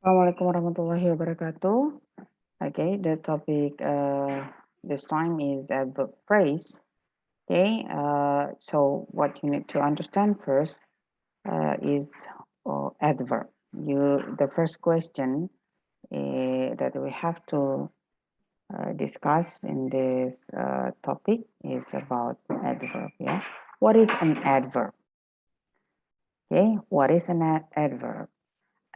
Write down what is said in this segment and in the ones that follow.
Assalamualaikum warahmatullahi wabarakatuh. Okay, the topic this time is adverb phrase. Okay, so what you need to understand first is adverb. The first question that we have to discuss in this topic is about adverb. Yeah, what is an adverb? Okay, what is an adverb?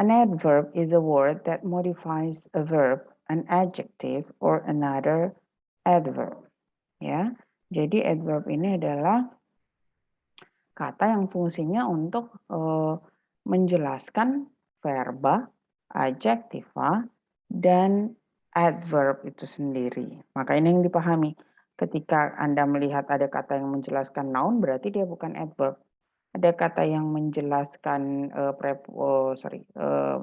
An adverb is a word that modifies a verb, an adjective, or another adverb. Ya, jadi adverb ini adalah kata yang fungsinya untuk menjelaskan verba, adjektiva, dan adverb itu sendiri. Maka ini yang dipahami. Ketika Anda melihat ada kata yang menjelaskan noun, berarti dia bukan adverb. Ada kata yang menjelaskan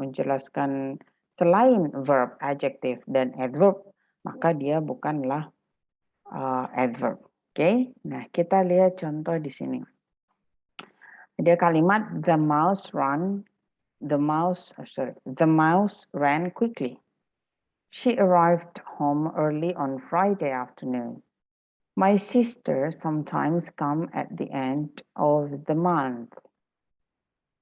menjelaskan selain verb, adjective, dan adverb, maka dia bukanlah adverb. Oke, nah kita lihat contoh di sini. Ada kalimat the mouse ran quickly. She arrived home early on Friday afternoon. My sister sometimes come at the end of the month.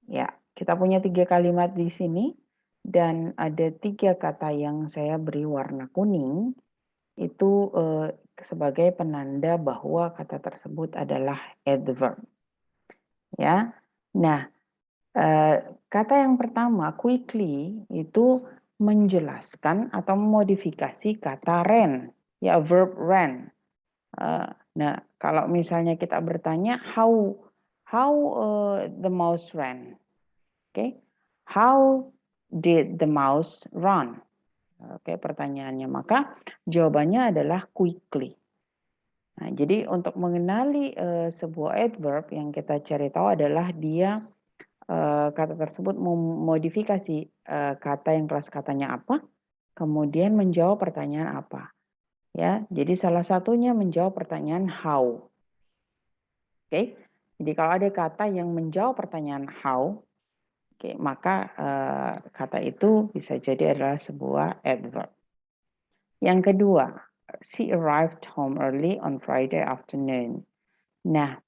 Ya, kita punya 3 kalimat di sini dan ada 3 kata yang saya beri warna kuning itu sebagai penanda bahwa kata tersebut adalah adverb. Ya. Nah, kata yang pertama quickly itu menjelaskan atau memodifikasi kata ran, ya verb ran. Nah, kalau misalnya kita bertanya how the mouse ran. Oke. How did the mouse run? Oke, pertanyaannya. Maka jawabannya adalah quickly. Nah, jadi untuk mengenali sebuah adverb yang kita cari tahu adalah dia kata tersebut memodifikasi kata yang kelas katanya apa, kemudian menjawab pertanyaan apa. Ya, jadi salah satunya menjawab pertanyaan how. Oke, jadi kalau ada kata yang menjawab pertanyaan how, oke, maka kata itu bisa jadi adalah sebuah adverb. Yang kedua, she arrived home early on Friday afternoon. Nah,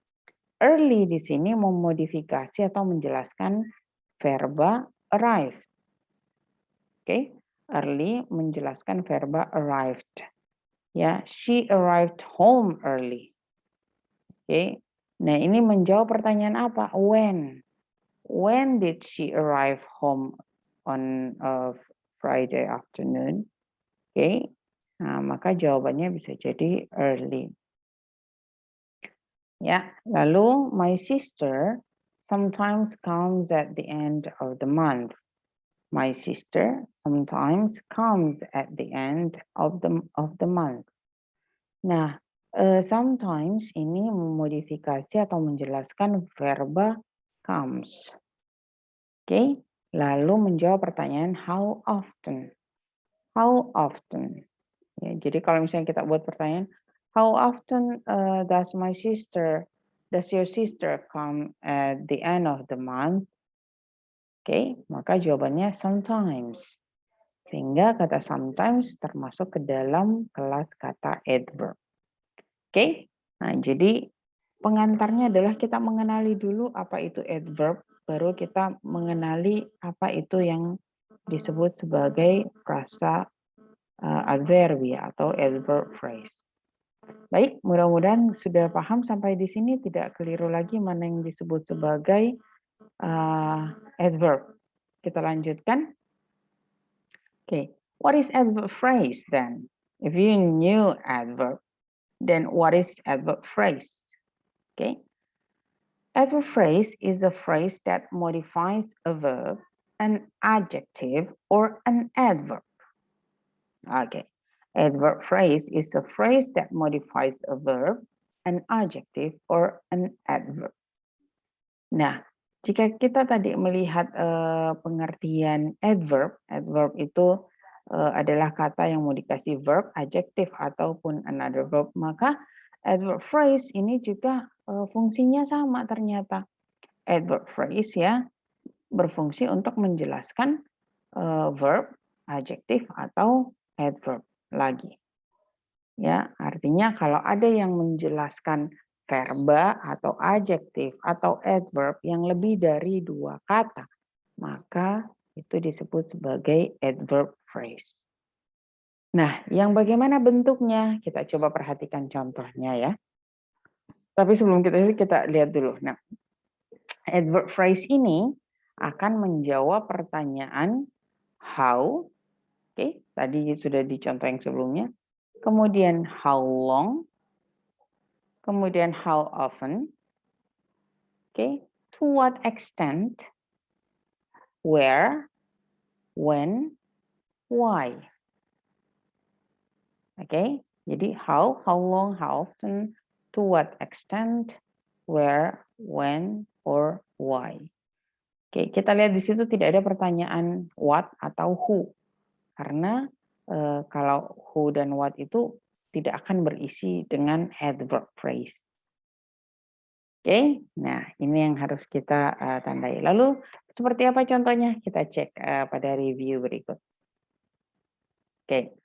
early di sini memodifikasi atau menjelaskan verba arrived. Oke, early menjelaskan verba arrived. Ya, she arrived home early. Oke. Nah, ini menjawab pertanyaan apa? When? When did she arrive home on Friday afternoon? Oke. Nah, maka jawabannya bisa jadi early. Ya, lalu my sister sometimes comes at the end of the month. My sister sometimes comes at the end of the month. Nah, sometimes ini memodifikasi atau menjelaskan verba comes. Oke, lalu menjawab pertanyaan how often. How often. Ya, jadi kalau misalnya kita buat pertanyaan, how often does your sister come at the end of the month? Oke, maka jawabannya sometimes. Sehingga kata sometimes termasuk ke dalam kelas kata adverb. Oke, nah jadi pengantarnya adalah kita mengenali dulu apa itu adverb, baru kita mengenali apa itu yang disebut sebagai frasa adverbia atau adverb phrase. Baik, mudah-mudahan sudah paham sampai di sini, tidak keliru lagi mana yang disebut sebagai adverb. Kita lanjutkan. Okay, what is adverb phrase then? If you knew adverb, then what is adverb phrase? Okay, adverb phrase is a phrase that modifies a verb, an adjective, or an adverb. Okay, adverb phrase is a phrase that modifies a verb, an adjective, or an adverb. Nah, jika kita tadi melihat pengertian adverb, adverb itu adalah kata yang mau dikasih verb, adjective, ataupun another verb, maka adverb phrase ini juga fungsinya sama ternyata. Adverb phrase ya berfungsi untuk menjelaskan verb, adjektif atau adverb lagi. Ya, artinya kalau ada yang menjelaskan verba atau adjektif atau adverb yang lebih dari 2 kata, maka itu disebut sebagai adverb phrase. Nah, yang bagaimana bentuknya? Kita coba perhatikan contohnya ya. Tapi sebelum kita lihat dulu. Nah, adverb phrase ini akan menjawab pertanyaan how, oke, tadi sudah di contoh yang sebelumnya. Kemudian how long, kemudian how often, oke, to what extent, where, when, why. Oke, jadi how long, how often, to what extent, where, when, or why. Oke, kita lihat di situ tidak ada pertanyaan what atau who. Karena kalau who dan what itu tidak akan berisi dengan adverb phrase. Oke, nah ini yang harus kita tandai. Lalu seperti apa contohnya? Kita cek pada review berikut. Oke,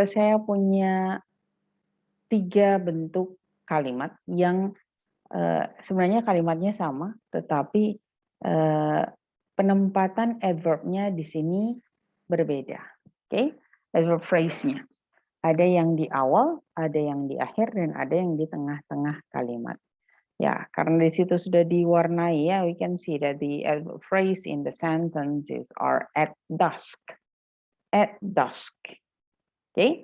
saya punya 3 bentuk kalimat yang sebenarnya kalimatnya sama, tetapi penempatan adverb-nya di sini berbeda. Oke, adverb phrase-nya. Ada yang di awal, ada yang di akhir, dan ada yang di tengah-tengah kalimat. Ya, karena di situ sudah diwarnai ya, we can see that the adverb phrase in the sentences are at dusk. At dusk. Okay.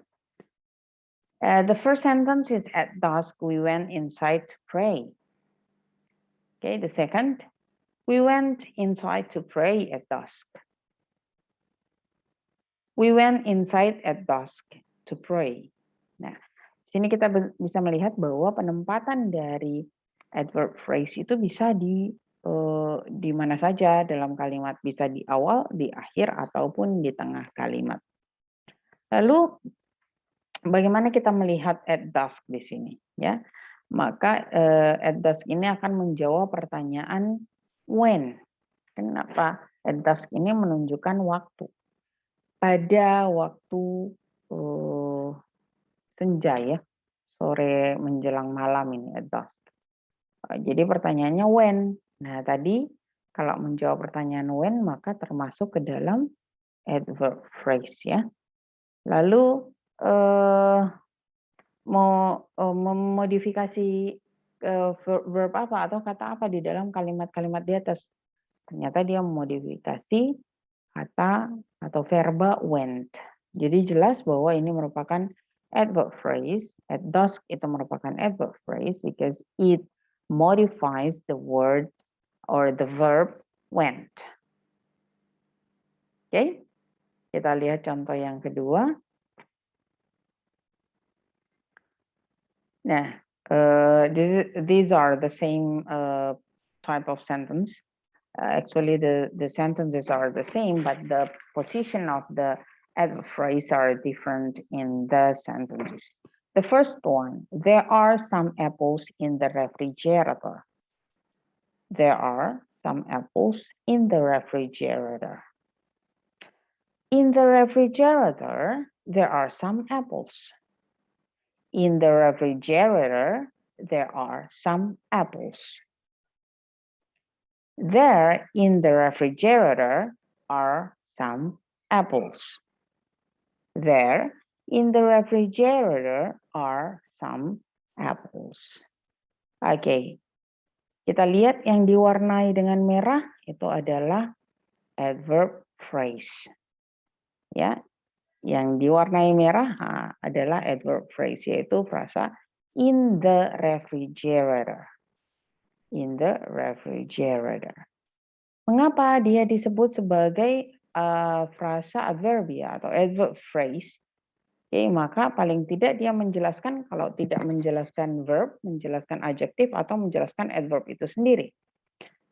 The first sentence is at dusk we went inside to pray. Okay, the second, we went inside to pray at dusk. We went inside at dusk to pray. Nah, sini kita bisa melihat bahwa penempatan dari adverb phrase itu bisa di mana saja dalam kalimat, bisa di awal, di akhir, ataupun di tengah kalimat. Lalu bagaimana kita melihat at dusk di sini, ya? Maka at dusk ini akan menjawab pertanyaan when. Kenapa? At dusk ini menunjukkan waktu. Pada waktu senja ya, sore menjelang malam ini at dusk. Jadi pertanyaannya when. Nah tadi kalau menjawab pertanyaan when maka termasuk ke dalam adverb phrase ya. Lalu mau memodifikasi verb apa atau kata apa di dalam kalimat-kalimat di atas. Ternyata dia memodifikasi kata atau verba went. Jadi jelas bahwa ini merupakan adverb phrase. At dusk itu merupakan adverb phrase because it modifies the word or the verb went. Oke, kita lihat contoh yang kedua. Nah, these are the same type of sentence. Actually, the sentences are the same, but the position of the adverb phrase are different in the sentences. The first one, there are some apples in the refrigerator. There are some apples in the refrigerator. In the refrigerator, there are some apples. In the refrigerator, there are some apples. There in the refrigerator are some apples. There in the refrigerator are some apples. Oke, kita lihat yang diwarnai dengan merah itu adalah adverb phrase. Ya, yang diwarnai merah adalah adverb phrase, yaitu frasa in the refrigerator. In the refrigerator. Mengapa dia disebut sebagai frasa adverbia atau adverb phrase? Oke, maka paling tidak dia menjelaskan, kalau tidak menjelaskan verb, menjelaskan adjektif atau menjelaskan adverb itu sendiri.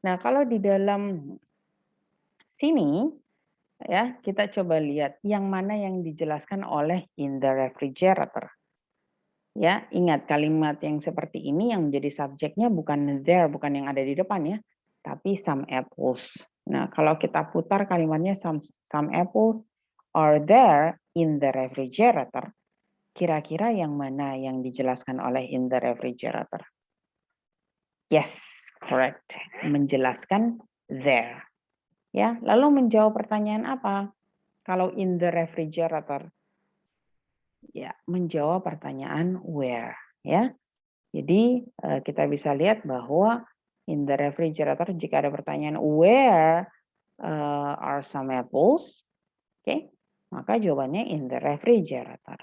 Nah, kalau di dalam sini ya, kita coba lihat yang mana yang dijelaskan oleh in the refrigerator. Ya, ingat kalimat yang seperti ini yang menjadi subjeknya bukan there, bukan yang ada di depan ya, tapi some apples. Nah, kalau kita putar kalimatnya some apples are there in the refrigerator. Kira-kira yang mana yang dijelaskan oleh in the refrigerator? Yes, correct. Menjelaskan there. Ya, lalu menjawab pertanyaan apa? Kalau in the refrigerator, ya menjawab pertanyaan where, ya. Jadi kita bisa lihat bahwa in the refrigerator jika ada pertanyaan where are some apples, oke, maka jawabannya in the refrigerator.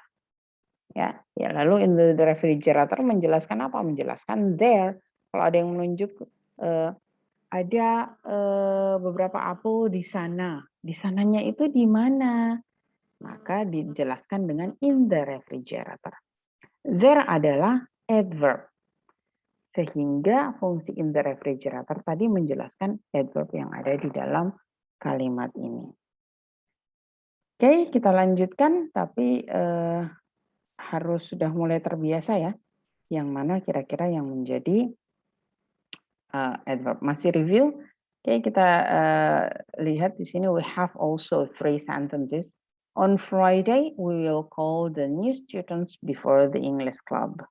Ya, ya lalu in the refrigerator menjelaskan apa? Menjelaskan there. Kalau ada yang menunjuk ada beberapa apel di sana. Di sananya itu di mana? Maka dijelaskan dengan in the refrigerator. There adalah adverb. Sehingga fungsi in the refrigerator tadi menjelaskan adverb yang ada di dalam kalimat ini. Oke, kita lanjutkan, tapi harus sudah mulai terbiasa ya. Yang mana kira-kira yang menjadi adverb. Masih review. Oke, kita lihat di sini we have also 3 sentences. On Friday, we will call the new students before the English club.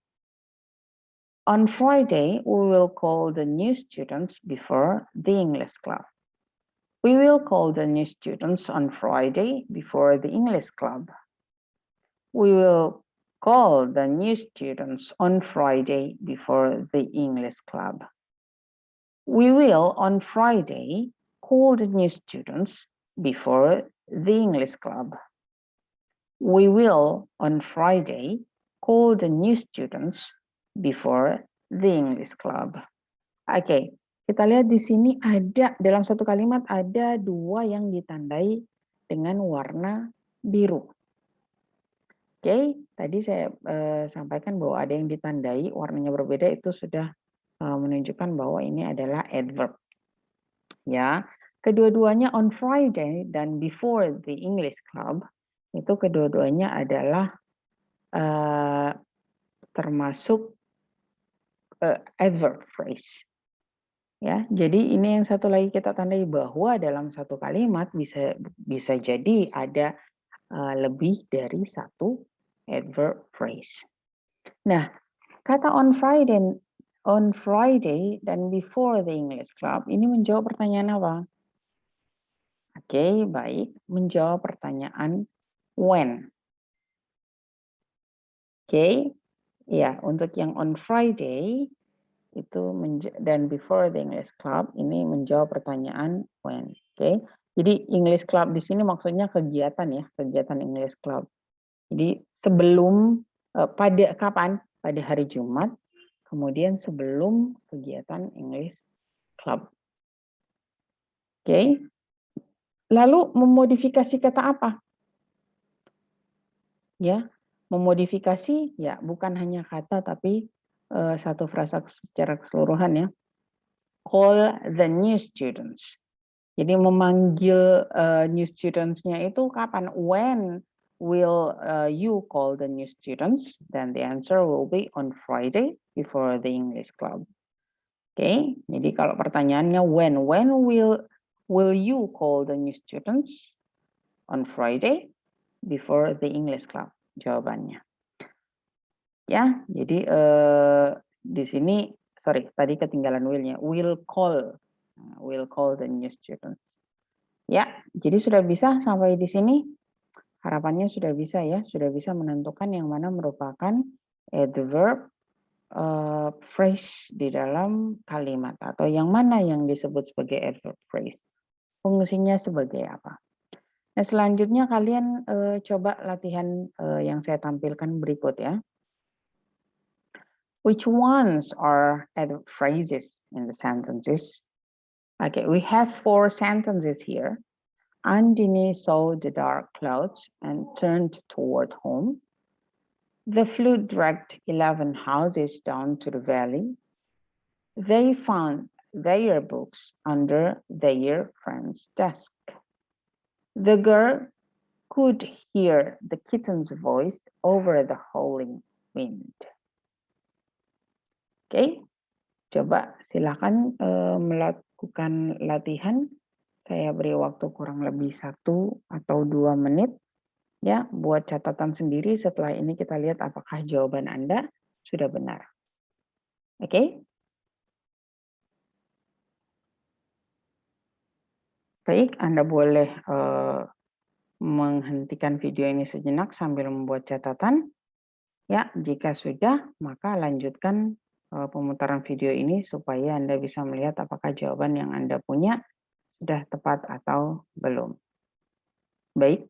On Friday, we will call the new students before the English club. We will call the new students on Friday before the English club. We will call the new students on Friday before the English club. We will on Friday call the new students before the English club. We will on Friday call the new students before the English club. Oke, kita lihat di sini ada dalam satu kalimat ada 2 yang ditandai dengan warna biru. Oke, tadi saya sampaikan bahwa ada yang ditandai warnanya berbeda itu sudah menunjukkan bahwa ini adalah adverb. Ya, kedua-duanya on Friday dan before the English club itu kedua-duanya adalah termasuk adverb phrase. Ya, jadi ini yang satu lagi kita tandai bahwa dalam satu kalimat bisa jadi ada lebih dari satu adverb phrase. Nah, kata on Friday dan before the English club ini menjawab pertanyaan apa? Oke, baik, menjawab pertanyaan when. Oke, ya untuk yang on Friday itu dan before the English club ini menjawab pertanyaan when. Oke. Jadi English club di sini maksudnya kegiatan ya, kegiatan English club. Jadi sebelum pada kapan? Pada hari Jumat, kemudian sebelum kegiatan English club. Oke. Lalu memodifikasi kata apa? Ya, memodifikasi ya bukan hanya kata tapi satu frasa secara keseluruhan ya. Call the new students. Jadi memanggil new students-nya itu kapan? When will you call the new students? Then the answer will be on Friday before the English club. Oke, jadi kalau pertanyaannya when will you call the new students? On Friday before the English club. Jawabannya. Ya, jadi di sini tadi ketinggalan will-nya. Will call the new students. Ya, jadi sudah bisa sampai di sini. Harapannya sudah bisa ya, sudah bisa menentukan yang mana merupakan adverb phrase di dalam kalimat atau yang mana yang disebut sebagai adverb phrase. Fungsinya sebagai apa? Nah, selanjutnya kalian coba latihan yang saya tampilkan berikut ya. Which ones are adverb phrases in the sentences? Okay, we have 4 sentences here. Andini saw the dark clouds and turned toward home. The flood dragged 11 houses down to the valley. They found their books under their friend's desk. The girl could hear the kitten's voice over the howling wind. Oke, coba silakan melakukan latihan saya beri waktu kurang lebih 1 atau 2 menit ya buat catatan sendiri. Setelah ini kita lihat apakah jawaban Anda sudah benar. Oke? Baik, Anda boleh menghentikan video ini sejenak sambil membuat catatan. Ya, jika sudah, maka lanjutkan pemutaran video ini supaya Anda bisa melihat apakah jawaban yang Anda punya sudah tepat atau belum. Baik,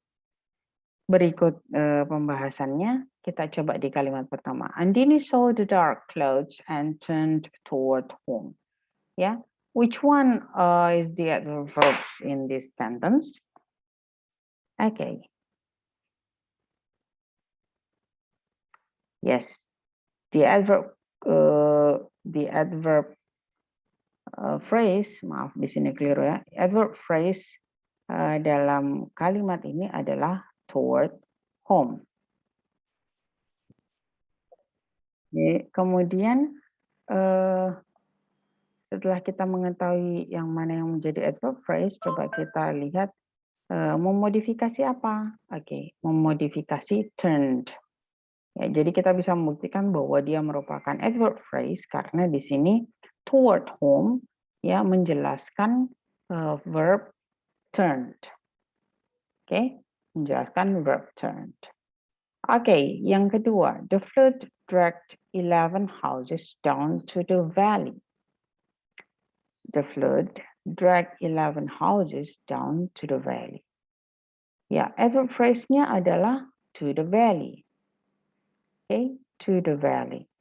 berikut pembahasannya. Kita coba di kalimat pertama. Andini saw the dark clouds and turned toward home. Ya, which one is the adverb verbs in this sentence? Okay. Yes, the adverb phrase, maaf di sini keliru ya. Adverb phrase dalam kalimat ini adalah toward home. Kemudian setelah kita mengetahui yang mana yang menjadi adverb phrase, coba kita lihat memodifikasi apa? Oke, memodifikasi turned. Ya, jadi kita bisa membuktikan bahwa dia merupakan adverb phrase karena di sini toward home ya menjelaskan verb turned. Oke, menjelaskan verb turned. Oke, yang kedua, the flood dragged 11 houses down to the valley. The flood dragged 11 houses down to the valley. Ya, adverb phrase-nya adalah to the valley. Oke, to the valley.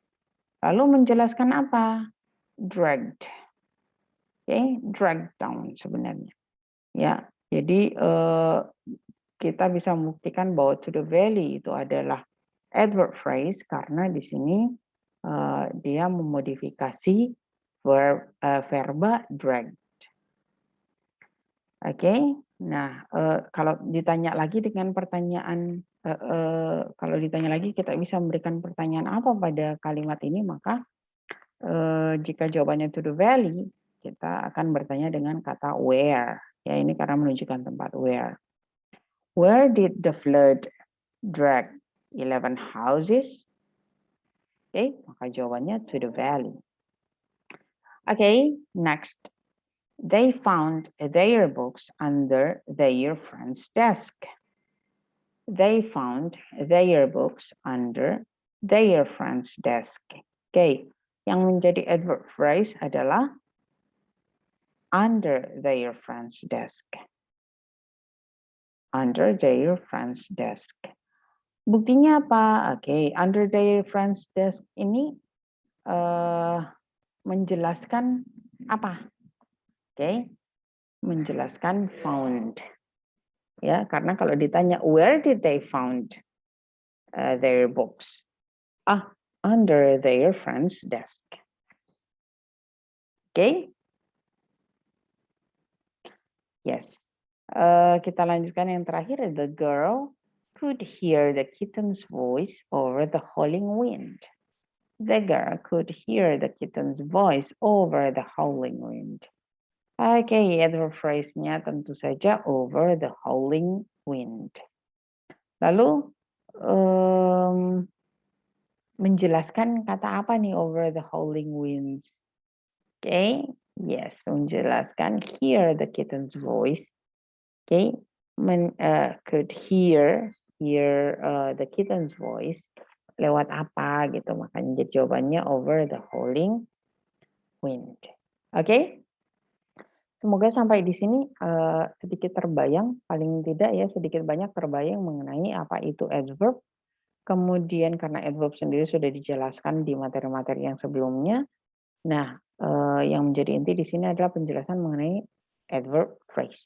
Lalu menjelaskan apa? Dragged. Oke, dragged down sebenarnya. Ya, jadi kita bisa membuktikan bahwa to the valley itu adalah adverb phrase karena di sini dia memodifikasi verba dragged. Oke, nah kalau ditanya lagi dengan pertanyaan, kalau ditanya lagi kita bisa memberikan pertanyaan apa pada kalimat ini, maka jika jawabannya to the valley, kita akan bertanya dengan kata where. Ya, ini karena menunjukkan tempat where. Where did the flood drag 11 houses? Oke, maka jawabannya to the valley. Oke, next. They found their books under their friend's desk. They found their books under their friend's desk. Oke, yang menjadi adverb phrase adalah under their friend's desk. Under their friend's desk. Buktinya apa? Oke, under their friend's desk ini menjelaskan apa? Oke, menjelaskan found. Ya, karena kalau ditanya where did they found their books? Under their friend's desk. Oke? Yes. Kita lanjutkan yang terakhir. The girl could hear the kitten's voice over the howling wind. The girl could hear the kitten's voice over the howling wind. Oke, adverb phrase-nya tentu saja over the howling wind. Lalu menjelaskan kata apa nih over the howling winds? Oke, yes, menjelaskan hear the kitten's voice. Oke, could hear the kitten's voice lewat apa gitu, makanya jawabannya over the howling wind. Oke? Semoga sampai di sini sedikit terbayang, paling tidak ya sedikit banyak terbayang mengenai apa itu adverb. Kemudian karena adverb sendiri sudah dijelaskan di materi-materi yang sebelumnya. Nah, yang menjadi inti di sini adalah penjelasan mengenai adverb phrase.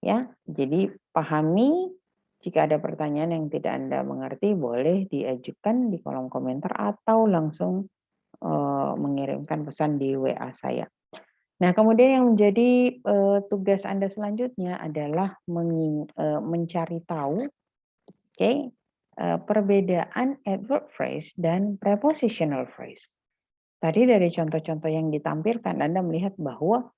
Ya, jadi pahami. Jika ada pertanyaan yang tidak Anda mengerti, boleh diajukan di kolom komentar atau langsung mengirimkan pesan di WA saya. Nah, kemudian yang menjadi tugas Anda selanjutnya adalah mencari tahu perbedaan adverb phrase dan prepositional phrase. Tadi dari contoh-contoh yang ditampilkan, Anda melihat bahwa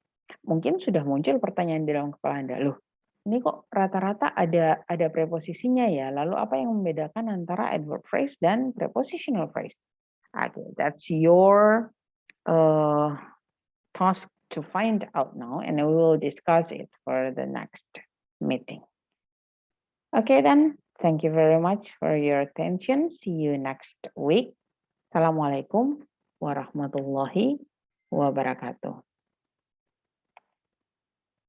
Mungkin sudah muncul pertanyaan di dalam kepala Anda, loh, ini kok rata-rata ada preposisinya ya, lalu apa yang membedakan antara adverb phrase dan prepositional phrase? Okay, that's your task to find out now, and we will discuss it for the next meeting. Okay, then, thank you very much for your attention. See you next week. Assalamualaikum warahmatullahi wabarakatuh.